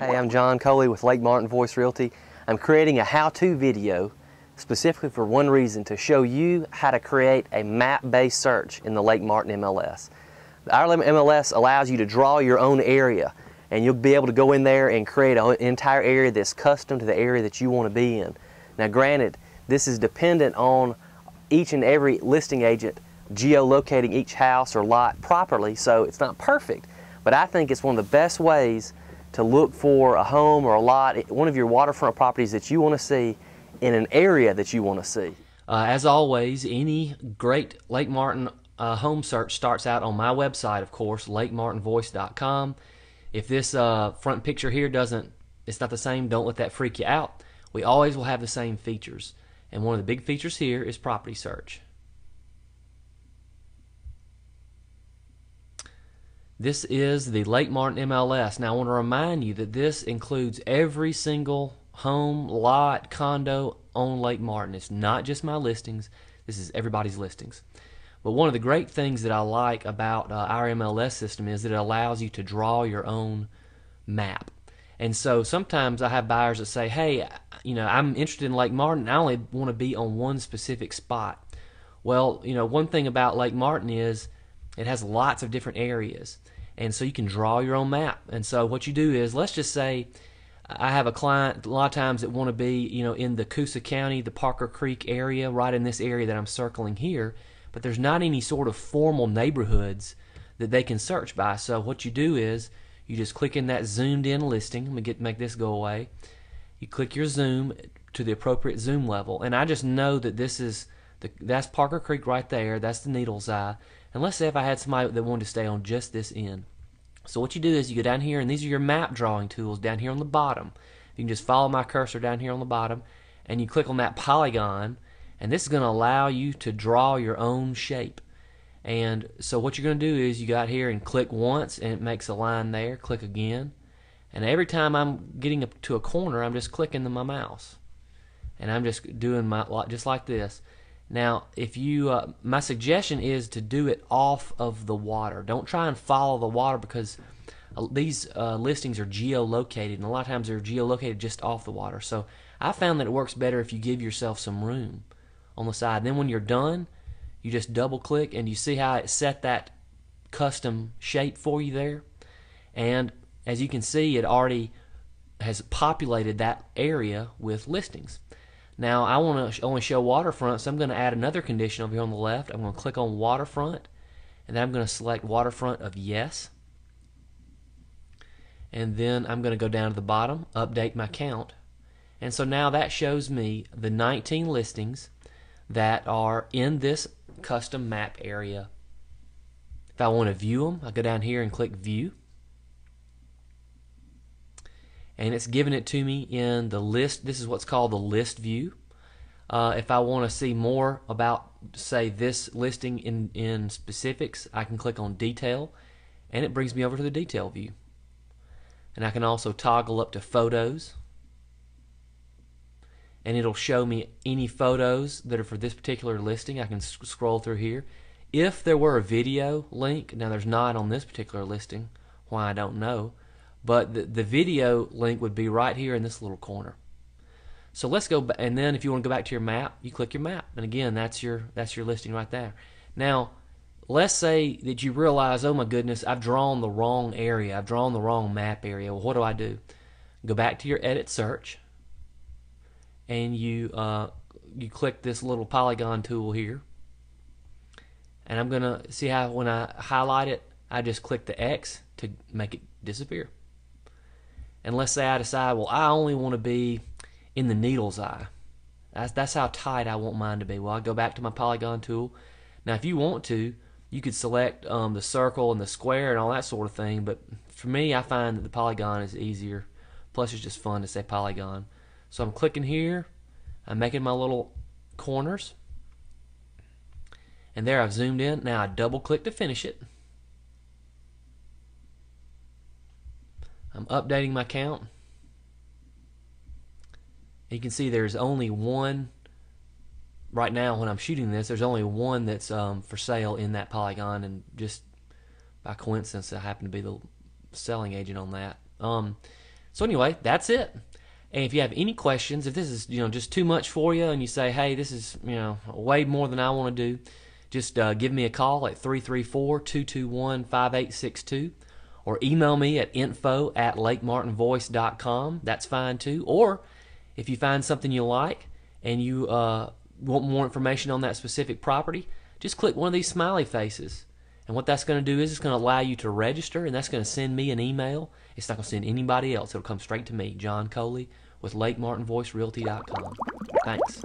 Hey, I'm John Coley with Lake Martin Voice Realty. I'm creating a how-to video specifically for one reason, to show you how to create a map-based search in the Lake Martin MLS. Our MLS allows you to draw your own area, and you'll be able to go in there and create an entire area that's custom to the area that you want to be in. Now granted, this is dependent on each and every listing agent geolocating each house or lot properly, so it's not perfect. But I think it's one of the best ways to look for a home or a lot, one of your waterfront properties that you want to see in an area that you want to see. As always, any great Lake Martin home search starts out on my website, of course, lakemartinvoice.com. If this front picture here it's not the same, don't let that freak you out. We always will have the same features. And one of the big features here is property search. This is the Lake Martin MLS. Now I want to remind you that this includes every single home, lot, condo on Lake Martin. It's not just my listings. This is everybody's listings. But one of the great things that I like about our MLS system is that it allows you to draw your own map. And so sometimes I have buyers that say, hey, I'm interested in Lake Martin. I only want to be on one specific spot. Well, one thing about Lake Martin is it has lots of different areas, and so you can draw your own map. And so what you do is, let's just say I have a client a lot of times that want to be in the Coosa County, the Parker Creek area, right in this area that I'm circling here, but there's not any sort of formal neighborhoods that they can search by. So what you do is you just click in that zoomed in listing. Let me make this go away. You click your zoom to the appropriate zoom level, and I just know that that's Parker Creek right there. That's the needle's eye. And let's say if I had somebody that wanted to stay on just this end. So what you do is you go down here, and these are your map drawing tools down here on the bottom. You can just follow my cursor down here on the bottom, and you click on that polygon, and this is going to allow you to draw your own shape. And so what you're going to do is you got here and click once, and it makes a line there. Click again, and every time I'm getting up to a corner, I'm just clicking my mouse, and I'm just doing just like this. Now, if you, my suggestion is to do it off of the water. Don't try and follow the water, because these listings are geolocated, and a lot of times they're geolocated just off the water. So I found that it works better if you give yourself some room on the side. And then when you're done, you just double click, and you see how it set that custom shape for you there. And as you can see, it already has populated that area with listings. Now I want to only show waterfront, so I'm going to add another condition over here on the left. I'm going to click on waterfront, and then I'm going to select waterfront of yes. And then I'm going to go down to the bottom, update my count. And so now that shows me the 19 listings that are in this custom map area. If I want to view them, I go down here and click view. And it's giving it to me in the list. This is what's called the list view. If I want to see more about, say, this listing in specifics, I can click on detail, and it brings me over to the detail view. And I can also toggle up to photos, and it'll show me any photos that are for this particular listing. I can scroll through here. If there were a video link, now there's not on this particular listing, why I don't know, but the video link would be right here in this little corner. So let's go, and then if you want to go back to your map, you click your map, and again, that's your listing right there. Now, let's say that you realize, oh my goodness, I've drawn the wrong area, I've drawn the wrong map area. Well, what do? Go back to your edit search, and you click this little polygon tool here, and I'm gonna see how when I highlight it, I just click the X to make it disappear. And let's say I decide, well, I only want to be in the needle's eye. That's how tight I want mine to be. Well, I go back to my polygon tool. Now, if you want to, you could select the circle and the square and all that sort of thing, but for me, I find that the polygon is easier. Plus, it's just fun to say polygon. So I'm clicking here. I'm making my little corners. And there, I've zoomed in. Now, I double-click to finish it. I'm updating my count. You can see there's only one right now when I'm shooting this. There's only one that's for sale in that polygon, and just by coincidence I happen to be the selling agent on that. So anyway, that's it. And if you have any questions, if this is just too much for you, and you say, hey, this is way more than I want to do, just give me a call at 334-221-5862, or email me at info@lakemartinvoice.com. That's fine too. Or if you find something you like and you want more information on that specific property, just click one of these smiley faces. And what that's going to do is it's going to allow you to register, and that's going to send me an email. It's not going to send anybody else. It'll come straight to me, John Coley, with LakeMartinVoiceRealty.com. Thanks.